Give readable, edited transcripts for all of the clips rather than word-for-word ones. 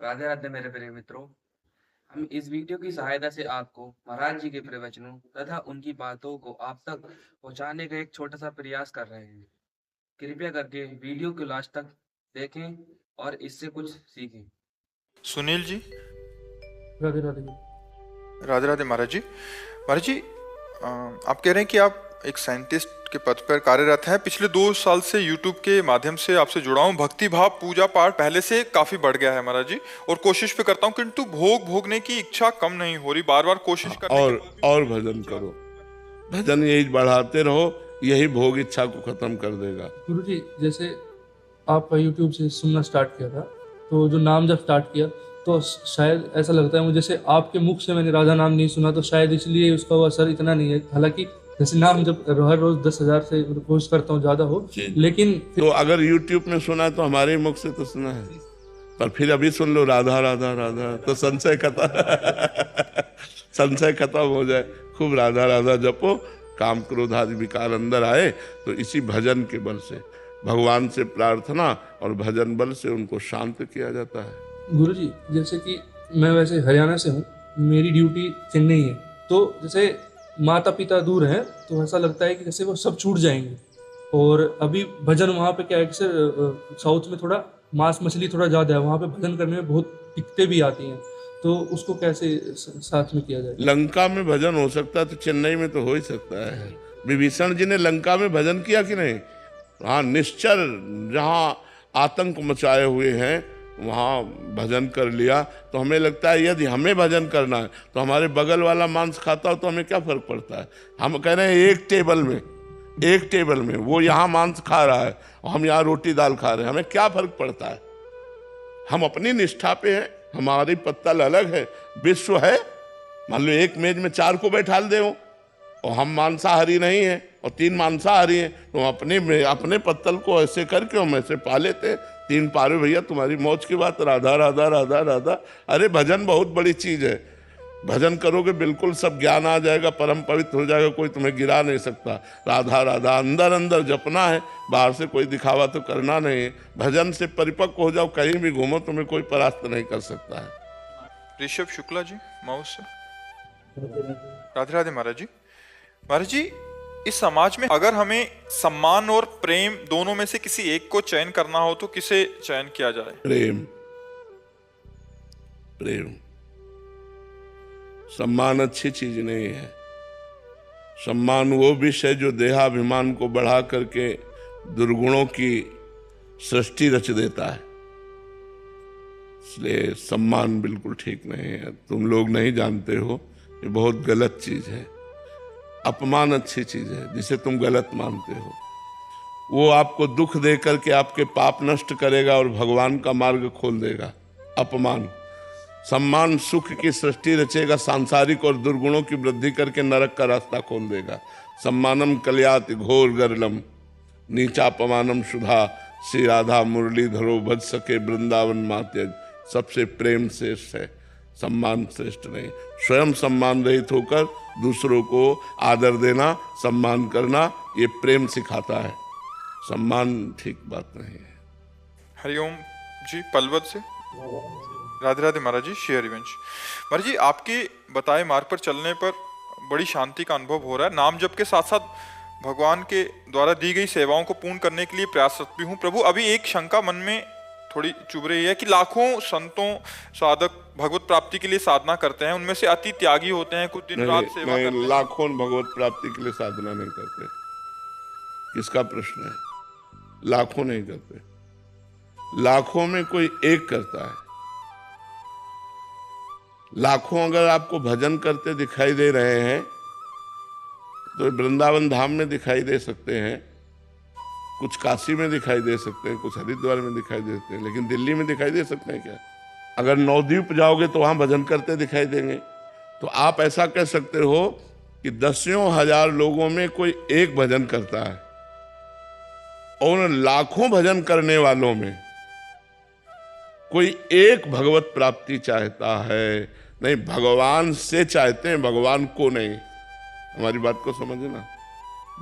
राधे राधे मेरे प्रिय मित्रों। हम इस वीडियो की सहायता से आपको महाराज जी के प्रवचनों तथा उनकी बातों को आप तक पहुंचाने का एक छोटा सा प्रयास कर रहे हैं। कृपया करके वीडियो को लास्ट तक देखें और इससे कुछ सीखें। सुनील जी, राधे राधे। राधे राधे महाराज जी। महाराज जी, आप कह रहे हैं कि आप एक साइंटिस्ट के पद पर कार्यरत हैं। पिछले 2 साल से यूट्यूब के माध्यम से आपसे जुड़ा हूँ। भक्ति भाव पूजा पाठ पहले से काफी बढ़ गया है महाराज जी, और कोशिश पे करता हूँ, किंतु भोग भोगने की इच्छा कम नहीं हो रही। बार बार कोशिश करने और भजन करो, भजन यही बढ़ाते रहो, यही भोग इच्छा को खत्म कर देगा। गुरुजी, जैसे आपका यूट्यूब से सुनना स्टार्ट किया था, तो जो नाम जब स्टार्ट किया तो शायद ऐसा लगता है मुझे, जैसे आपके मुख से मैंने राधा नाम नहीं सुना, तो शायद इसलिए उसका वो असर इतना नहीं है। हालांकि जैसे नाम जब हर रोज 10,000 से कोशिश करता हूँ ज्यादा हो, लेकिन तो अगर यूट्यूब में सुना तो हमारे मुख से तो सुना है, पर फिर अभी सुन लो राधा राधा राधा, तो संशय खत्म हो जाए। खूब राधा राधा जपो, काम क्रोध आदि विकार अंदर आए तो इसी भजन के बल से, भगवान से प्रार्थना और भजन बल से उनको शांत किया जाता है। गुरुजी, जैसे कि मैं वैसे हरियाणा से हूँ, मेरी ड्यूटी चेन्नई है, तो जैसे माता पिता दूर हैं तो ऐसा लगता है कि जैसे वो सब छूट जाएंगे। और अभी भजन वहाँ पे क्या है कि सर साउथ में थोड़ा मांस मछली थोड़ा ज़्यादा है, वहाँ पे भजन करने में बहुत दिक्कतें भी आती हैं, तो उसको कैसे साथ में किया जाए? लंका में भजन हो सकता है तो चेन्नई में तो हो ही सकता है। विभीषण जी ने लंका में भजन किया कि नहीं? हाँ, निश्चर जहाँ आतंक मचाए हुए हैं वहाँ भजन कर लिया। तो हमें लगता है यदि हमें भजन करना है तो हमारे बगल वाला मांस खाता हो तो हमें क्या फर्क पड़ता है। हम कह रहे हैं एक टेबल में वो यहाँ मांस खा रहा है और हम यहाँ रोटी दाल खा रहे हैं, हमें क्या फर्क पड़ता है। हम अपनी निष्ठा पे हैं, हमारी पत्तल अलग है, विश्व है। मान लो एक मेज में 4 को बैठाल दे और हम मांसाहारी नहीं हैं और 3 मांसाहारी हैं, तो अपने पत्तल को ऐसे करके हम ऐसे पा लेते हैं। 3 पारे भैया, तुम्हारी मौज की बात। राधा राधा राधा राधा। अरे भजन बहुत बड़ी चीज है। भजन करोगे बिल्कुल सब ज्ञान आ जाएगा, परम पवित्र हो जाएगा, कोई तुम्हें गिरा नहीं सकता। राधा राधा अंदर अंदर जपना है, बाहर से कोई दिखावा तो करना नहीं है। भजन से परिपक्व हो जाओ, कहीं भी घूमो तुम्हें कोई परास्त नहीं कर सकता है। ऋषभ शुक्ला जी, माउस से। राधे राधे महाराज जी। महाराज जी, इस समाज में अगर हमें सम्मान और प्रेम दोनों में से किसी एक को चयन करना हो तो किसे चयन किया जाए? प्रेम। सम्मान अच्छी चीज नहीं है। सम्मान वो विषय जो देहाभिमान को बढ़ा करके दुर्गुणों की सृष्टि रच देता है, इसलिए सम्मान बिल्कुल ठीक नहीं है। तुम लोग नहीं जानते हो, ये बहुत गलत चीज है। अपमान अच्छी चीज है, जिसे तुम गलत मानते हो। वो आपको दुख दे करके आपके पाप नष्ट करेगा और भगवान का मार्ग खोल देगा। अपमान। सम्मान सुख की सृष्टि रचेगा, सांसारिक और दुर्गुणों की वृद्धि करके नरक का रास्ता खोल देगा। सम्मानम कल्याति घोर गरलम, नीचापमानम सुधा। श्री राधा मुरलीधरो भज सके वृंदावन मात्यज। सबसे प्रेम श्रेष्ठ है, सम्मान श्रेष्ठ नहीं। स्वयं सम्मान रहित होकर दूसरों को आदर देना, सम्मान करना, ये प्रेम सिखाता है। सम्मान ठीक बात नहीं है। हरिओम जी, पलवल से। राधे राधे महाराज जी। श्री हरिवंश महाराज जी, आपके बताए मार्ग पर चलने पर बड़ी शांति का अनुभव हो रहा है। नाम जप के साथ साथ भगवान के द्वारा दी गई सेवाओं को पूर्ण करने के लिए प्रयासरत भी हूँ। प्रभु, अभी एक शंका मन में थोड़ी चुभ रही है कि लाखों संतों साधक भगवत प्राप्ति के लिए साधना करते हैं, उनमें से अति त्यागी होते हैं, कुछ दिन रात सेवा करते हैं। लाखों भगवत प्राप्ति के लिए साधना नहीं करते। किसका प्रश्न है? लाखों नहीं करते, लाखों में कोई एक करता है। लाखों अगर आपको भजन करते दिखाई दे रहे हैं तो वृंदावन धाम में दिखाई दे सकते हैं, कुछ काशी में दिखाई दे सकते हैं, कुछ हरिद्वार में दिखाई देते हैं, लेकिन दिल्ली में दिखाई दे सकते हैं क्या? अगर नवद्वीप जाओगे तो वहां भजन करते दिखाई देंगे। तो आप ऐसा कह सकते हो कि 10,000 लोगों में कोई एक भजन करता है और लाखों भजन करने वालों में कोई एक भगवत प्राप्ति चाहता है। नहीं, भगवान से चाहते हैं, भगवान को नहीं। हमारी बात को समझना,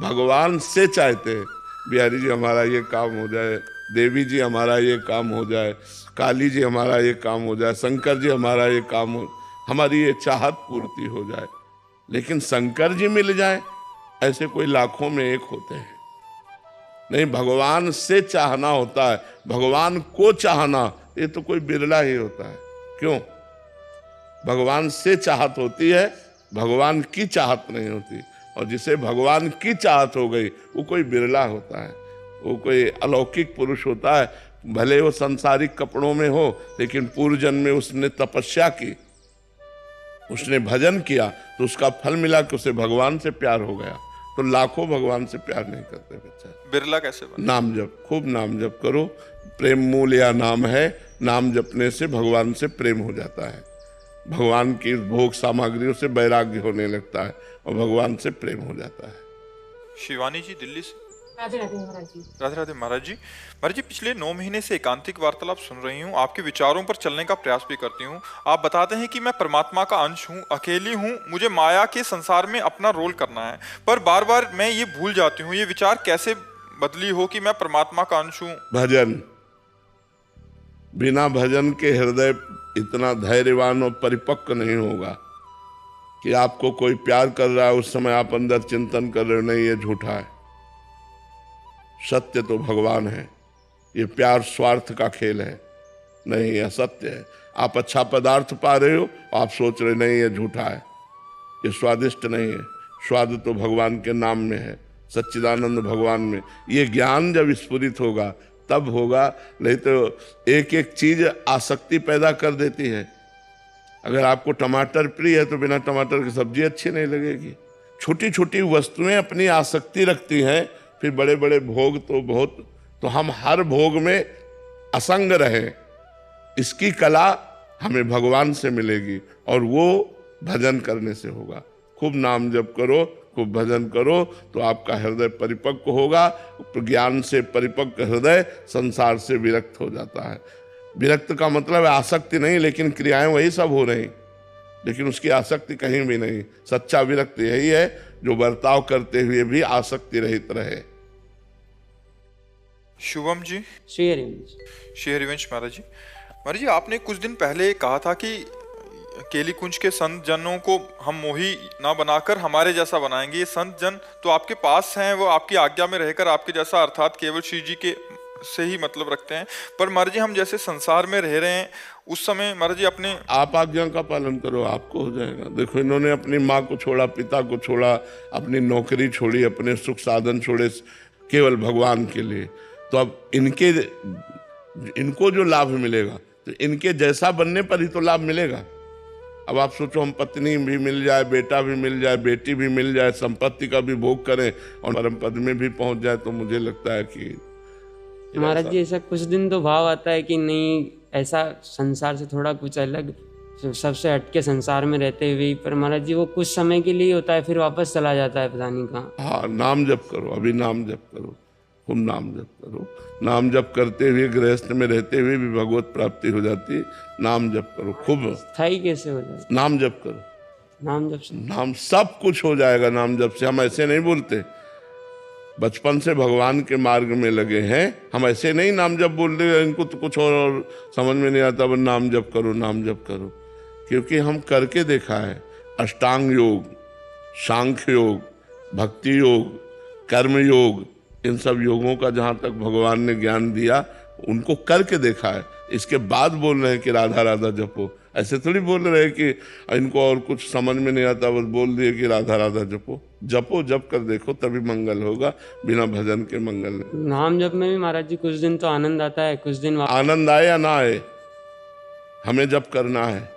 भगवान से चाहते हैं बिहारी जी हमारा ये काम हो जाए, देवी जी हमारा ये काम हो जाए, काली जी हमारा ये काम हो जाए, शंकर जी हमारा ये काम हो, हमारी ये चाहत पूर्ति हो जाए। लेकिन शंकर जी मिल जाए ऐसे कोई लाखों में एक होते हैं। नहीं, भगवान से चाहना होता है, भगवान को चाहना ये तो कोई बिरला ही होता है। क्यों? भगवान से चाहत होती है, भगवान की चाहत नहीं होती। और जिसे भगवान की चाहत हो गई वो कोई बिरला होता है, वो कोई अलौकिक पुरुष होता है। भले वो संसारिक कपड़ों में हो, लेकिन पूर्व जन्म में उसने तपस्या की, उसने भजन किया, तो उसका फल मिला कि उसे भगवान से प्यार हो गया। तो लाखों भगवान से प्यार नहीं करते बच्चा। बिरला कैसे बने? नाम जप, खूब नाम जप करो। प्रेम मूल या नाम है, नाम जपने से भगवान से प्रेम हो जाता है, भगवान की भोग सामग्रियों से वैराग्य होने लगता है और भगवान से प्रेम हो जाता है। शिवानी जी दिल्ली से। राधे राधे महाराज जी। राधे राधे महाराज जी। महाराज जी, पिछले 9 महीने से एकांतिक वार्तालाप सुन रही हूँ, आपके विचारों पर चलने का प्रयास भी करती हूँ। आप बताते हैं कि मैं परमात्मा का अंश हूँ, अकेली हूँ, मुझे माया के संसार में अपना रोल करना है, पर बार बार मैं ये भूल जाती हूँ। ये विचार कैसे बदली हो कि मैं परमात्मा का अंश हूँ? भजन, बिना भजन के हृदय इतना धैर्यवान और परिपक्व नहीं होगा कि आपको कोई प्यार कर रहा है, उस समय आप अंदर चिंतन कर रहे हो नहीं ये झूठा है, सत्य तो भगवान है, ये प्यार स्वार्थ का खेल है, नहीं यह सत्य है। आप अच्छा पदार्थ पा रहे हो, आप सोच रहे नहीं ये झूठा है, ये स्वादिष्ट नहीं है, स्वाद तो भगवान के नाम में है, सच्चिदानंद भगवान में। ये ज्ञान जब स्फुरित होगा तब होगा, नहीं तो एक एक चीज आसक्ति पैदा कर देती है। अगर आपको टमाटर प्रिय है तो बिना टमाटर की सब्जी अच्छी नहीं लगेगी। छोटी छोटी वस्तुएं अपनी आसक्ति रखती हैं, फिर बड़े बड़े भोग तो बहुत। तो हम हर भोग में असंग रहें, इसकी कला हमें भगवान से मिलेगी और वो भजन करने से होगा। खूब नाम जप करो, खूब भजन करो, तो आपका हृदय परिपक्व होगा। ज्ञान से परिपक्व हृदय संसार से विरक्त हो जाता है। विरक्त का मतलब आसक्ति नहीं, लेकिन क्रियाएं वही सब हो रही, लेकिन उसकी आसक्ति कहीं भी नहीं। सच्चा विरक्त यही है जो बर्ताव करते हुए भी आसक्ति रहित रहे। शुभम जी। श्री हरिवंश। श्री हरिवंश महाराज जी। महाराज जी, आपने कुछ दिन पहले कहा था कि केली कुंज के संत जनों को हम मोही ना बनाकर हमारे जैसा बनाएंगे। ये संत जन तो आपके पास हैं, वो आपकी आज्ञा में रहकर आपके जैसा अर्थात केवल श्री जी के से ही मतलब रखते हैं। पर महाराज जी, हम जैसे संसार में रह रहे हैं उस समय महाराज जी अपने आप आज्ञा का पालन करो, आपको हो जाएगा। देखो, इन्होंने अपनी माँ को छोड़ा, पिता को छोड़ा, अपनी नौकरी छोड़ी, अपने सुख साधन छोड़े केवल भगवान के लिए। तो अब इनको जो लाभ मिलेगा तो इनके जैसा बनने पर ही तो लाभ मिलेगा। अब आप सोचो, हम पत्नी भी मिल जाए, बेटा भी मिल जाए, बेटी भी मिल जाए, संपत्ति का भी भोग करें और परम पद में भी पहुंच जाए, तो मुझे लगता है कि महाराज जी ऐसा कुछ दिन तो भाव आता है कि नहीं, ऐसा संसार से थोड़ा कुछ अलग, सबसे हटके संसार में रहते हुए। पर महाराज जी वो कुछ समय के लिए होता है, फिर वापस चला जाता है, पता नहीं कहाँ। हाँ, नाम जप करो, अभी नाम जप करो, खूब नाम जप करो। नाम जप करते हुए गृहस्थ में रहते हुए भी भगवत प्राप्ति हो जाती है। नाम जप करो खूब। स्थायी कैसे हो जाए? नाम जप करो, नाम जप से नाम सब कुछ हो जाएगा। नाम जप से हम ऐसे नहीं बोलते, बचपन से भगवान के मार्ग में लगे हैं, हम ऐसे नहीं नाम जप बोल रहे। इनको तो कुछ और समझ में नहीं आता, बस नाम जप करो, नाम जप करो। क्योंकि हम करके देखा है, अष्टांग योग, सांख्य योग, भक्ति योग, कर्म योग, इन सब योगों का जहाँ तक भगवान ने ज्ञान दिया उनको करके देखा है। इसके बाद बोल रहे हैं कि राधा राधा जपो। ऐसे थोड़ी बोल रहे हैं कि इनको और कुछ समझ में नहीं आता, बस बोल दिए कि राधा राधा जपो। जपो, जप कर देखो, तभी मंगल होगा, बिना भजन के मंगल नहीं। नाम जप में भी महाराज जी कुछ दिन तो आनंद आता है, कुछ दिन आनंद आए या ना आए, हमें जप करना है,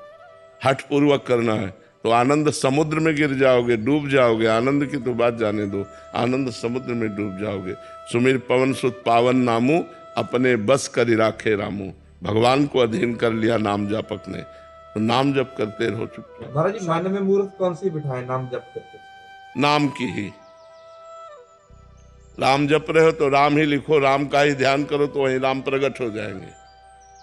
हठ पूर्वक करना है। तो आनंद समुद्र में गिर जाओगे, डूब जाओगे। आनंद की तो बात जाने दो, आनंद समुद्र में डूब जाओगे। सुमिर पवन सुत पावन नामू, अपने बस करी राखे रामू। भगवान को अधीन कर लिया नाम जापक ने, तो नाम जप करते रहो चुपचाप। महाराज जी, मन में मूर्त कौन सी बिठाए नाम जप करते? नाम की ही। राम जप रहे हो तो राम ही लिखो, राम का ही ध्यान करो, तो वहीं राम प्रकट हो जाएंगे।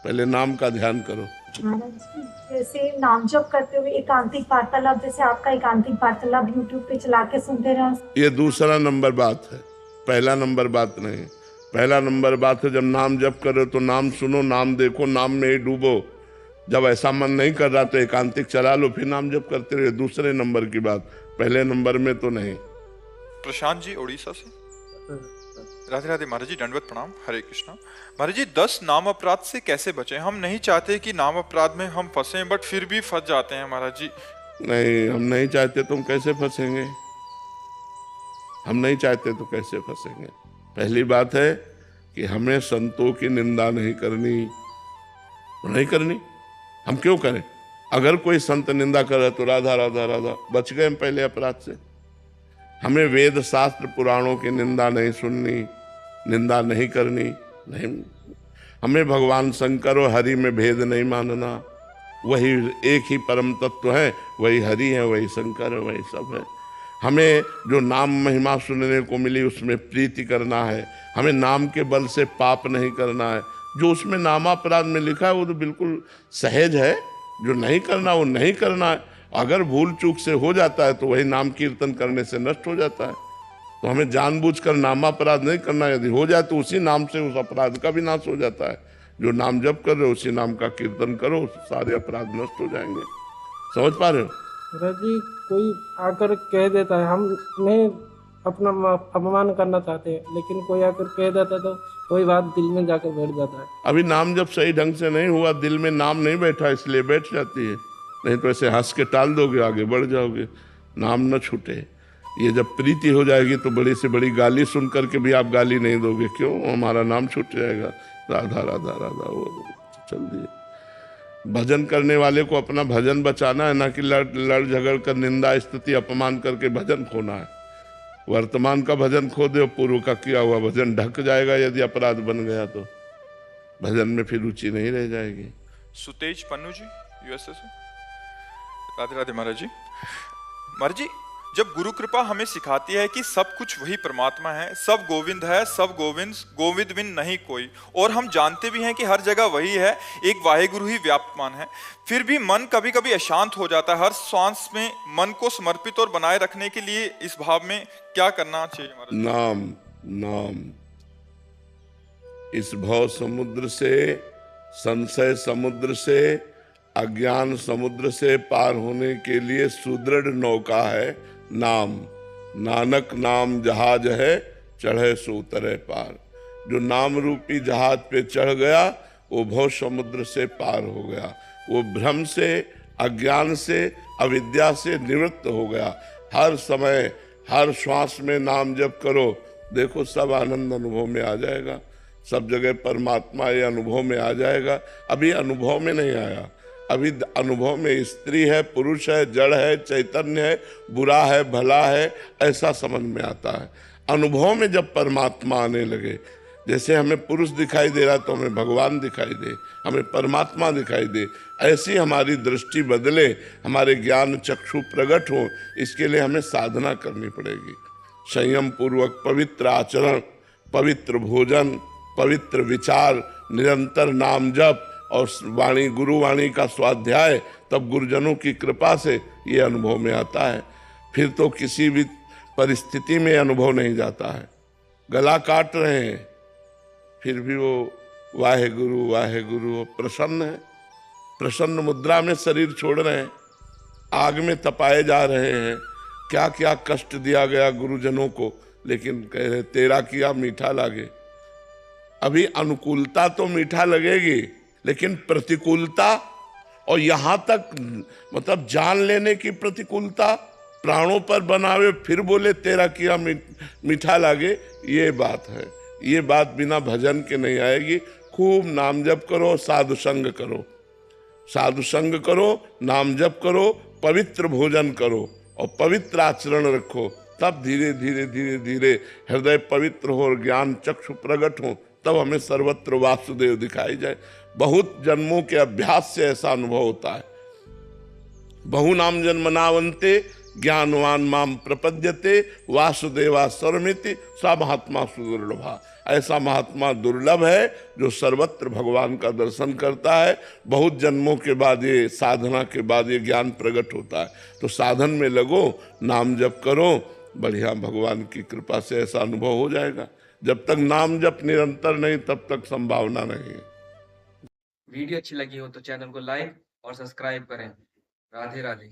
पहले नाम का ध्यान करो। महाराज जी, जैसे नाम जप करते हुए एकांतिक वार्तालाप, जैसे आपका एकांतिक वार्तालाप यूट्यूब पे चला के सुनते रहो, ये दूसरा नंबर बात है, पहला नंबर बात नहीं। पहला नंबर बात है, जब नाम जप करो तो नाम सुनो, नाम देखो, नाम में ही डूबो। जब ऐसा मन नहीं कर रहा तो एकांतिक चला लो, फिर नाम जप करते रहे। दूसरे नंबर की बात, पहले नंबर में तो नहीं। प्रशांत जी उड़ीसा से। राधे राधे महाराज जी, दंडवत प्रणाम, हरे कृष्णा। महाराज जी 10 नाम अपराध से कैसे बचें? हम नहीं चाहते कि नाम अपराध में हम फंसे, बट फिर भी फंस जाते हैं महाराज जी। नहीं, हम नहीं चाहते तो हम कैसे फंसेंगे? हम नहीं चाहते तो कैसे फंसेंगे? पहली बात है कि हमें संतों की निंदा नहीं करनी, नहीं करनी। हम क्यों करें? अगर कोई संत निंदा करे तो राधा राधा राधा, बच गए हम पहले अपराध से। हमें वेद शास्त्र पुराणों की निंदा नहीं सुननी, निंदा नहीं करनी, नहीं। हमें भगवान शंकर और हरि में भेद नहीं मानना। वही एक ही परम तत्व है, वही हरि है, वही शंकर है, वही सब है। हमें जो नाम महिमा सुनने को मिली उसमें प्रीति करना है। हमें नाम के बल से पाप नहीं करना है। जो उसमें नामापराध में लिखा है वो तो बिल्कुल सहज है, जो नहीं करना वो नहीं करना है। अगर भूल चूक से हो जाता है तो वही नाम कीर्तन करने से नष्ट हो जाता है। तो हमें जानबूझकर नामापराध नहीं करना। यदि हो जाए तो उसी नाम से उस अपराध का भी नाश हो जाता है। जो नाम जप कर रहे हो उसी नाम का कीर्तन करो, सारे अपराध नष्ट हो जाएंगे। समझ पा रहे हो? महाराज जी, कोई आकर कह देता है, हम नहीं अपना अपमान करना चाहते हैं, लेकिन कोई आकर कह देता है तो कोई बात दिल में जाकर बैठ जाता है। अभी नाम जब सही ढंग से नहीं हुआ, दिल में नाम नहीं बैठा, इसलिए बैठ जाती है। नहीं तो ऐसे हंस के टाल दोगे, आगे बढ़ जाओगे, नाम न छूटे। ये जब प्रीति हो जाएगी तो बड़ी से बड़ी गाली सुन करके भी आप गाली नहीं दोगे। क्यों? हमारा नाम छूट जाएगा। राधा राधा राधा, वो चल दिए। भजन करने वाले को अपना भजन बचाना है, ना कि लड़ झगड़ कर निंदा स्तुति अपमान करके भजन खोना है। वर्तमान का भजन खो दे, पूर्व का किया हुआ भजन ढक जाएगा। यदि अपराध बन गया तो भजन में फिर रुचि नहीं रह जाएगी। सुतेज पन्नू जी, यूएसए से। राधे राधे महाराज जी। महाराज जी, जब गुरु कृपा हमें सिखाती है कि सब कुछ वही परमात्मा है, सब गोविंद है, सब गोविंद, गोविंद बिन नहीं कोई, और हम जानते भी हैं कि हर जगह वही है, एक वाहेगुरु ही व्याप्तमान है, फिर भी मन कभी कभी अशांत हो जाता है। हर श्वास में मन को समर्पित और बनाए रखने के लिए इस भाव में क्या करना चाहिए महाराज? नाम, नाम। इस भव समुद्र से, संशय समुद्र से, अज्ञान समुद्र से पार होने के लिए सुदृढ़ नौका है नाम। नानक नाम जहाज है, चढ़े सो उतरे पार। जो नाम रूपी जहाज पे चढ़ गया वो भव समुद्र से पार हो गया। वो भ्रम से, अज्ञान से, अविद्या से निवृत्त हो गया। हर समय हर श्वास में नाम जप करो, देखो सब आनंद अनुभव में आ जाएगा। सब जगह परमात्मा ये अनुभव में आ जाएगा। अभी अनुभव में नहीं आया। अभी अनुभव में स्त्री है, पुरुष है, जड़ है, चैतन्य है, बुरा है, भला है, ऐसा समझ में आता है। अनुभव में जब परमात्मा आने लगे, जैसे हमें पुरुष दिखाई दे रहा तो हमें भगवान दिखाई दे, हमें परमात्मा दिखाई दे, ऐसी हमारी दृष्टि बदले, हमारे ज्ञान चक्षु प्रकट हो, इसके लिए हमें साधना करनी पड़ेगी। संयम पूर्वक पवित्र आचरण, पवित्र भोजन, पवित्र विचार, निरंतर नाम जप और वाणी, गुरुवाणी का स्वाध्याय, तब गुरुजनों की कृपा से ये अनुभव में आता है। फिर तो किसी भी परिस्थिति में अनुभव नहीं जाता है। गला काट रहे हैं फिर भी वो वाहे गुरु प्रसन्न है। प्रसन्न मुद्रा में शरीर छोड़ रहे हैं, आग में तपाए जा रहे हैं। क्या क्या कष्ट दिया गया गुरुजनों को, लेकिन कह रहे तेरा किया मीठा लागे। अभी अनुकूलता तो मीठा लगेगी, लेकिन प्रतिकूलता और यहाँ तक मतलब जान लेने की प्रतिकूलता, प्राणों पर बनावे फिर बोले तेरा किया मीठा लागे, ये बात है। ये बात बिना भजन के नहीं आएगी। खूब नाम जप करो, साधु संग करो, साधु संग करो, नाम जप करो, पवित्र भोजन करो और पवित्र आचरण रखो। तब धीरे धीरे धीरे धीरे हृदय पवित्र हो और ज्ञान चक्षु प्रकट हो, तब हमें सर्वत्र वासुदेव दिखाई जाए। बहुत जन्मों के अभ्यास से ऐसा अनुभव होता है। बहु नाम जन्मनावंते ज्ञानवान माम प्रपद्यते वासुदेवा सर्वमिति सा महात्मा सुदुर्लभा। ऐसा महात्मा दुर्लभ है जो सर्वत्र भगवान का दर्शन करता है। बहुत जन्मों के बाद ये साधना के बाद ये ज्ञान प्रकट होता है। तो साधन में लगो, नाम जप करो, बढ़िया भगवान की कृपा से ऐसा अनुभव हो जाएगा। जब तक नाम जप निरंतर नहीं तब तक संभावना नहीं। वीडियो अच्छी लगी हो तो चैनल को लाइक और सब्सक्राइब करें। राधे राधे।